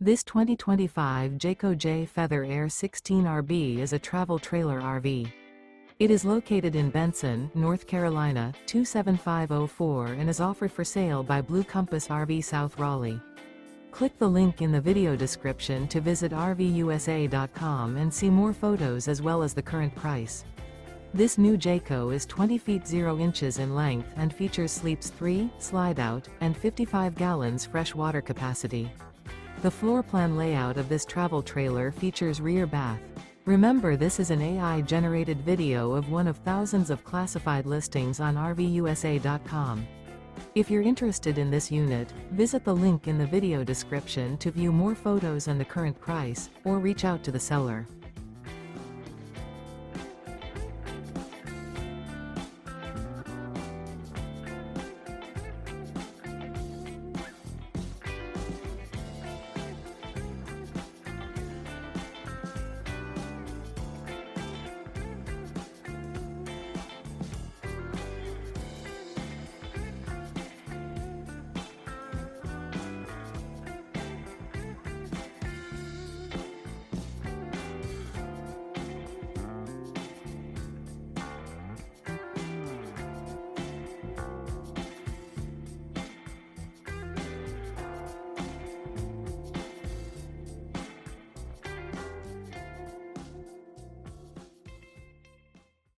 This 2025 Jayco Jay Feather Air 16RB is a travel trailer RV. It is located in Benson, North Carolina, 27504 and is offered for sale by Blue Compass RV South Raleigh. Click the link in the video description to visit RVUSA.com and see more photos as well as the current price. This new Jayco is 20 feet 0 inches in length and features sleeps 3, Slideout, and 55 gallons fresh water capacity. The floor plan layout of this travel trailer features rear bath. Remember, this is an AI-generated video of one of thousands of classified listings on RVUSA.com. If you're interested in this unit, visit the link in the video description to view more photos and the current price, or reach out to the seller.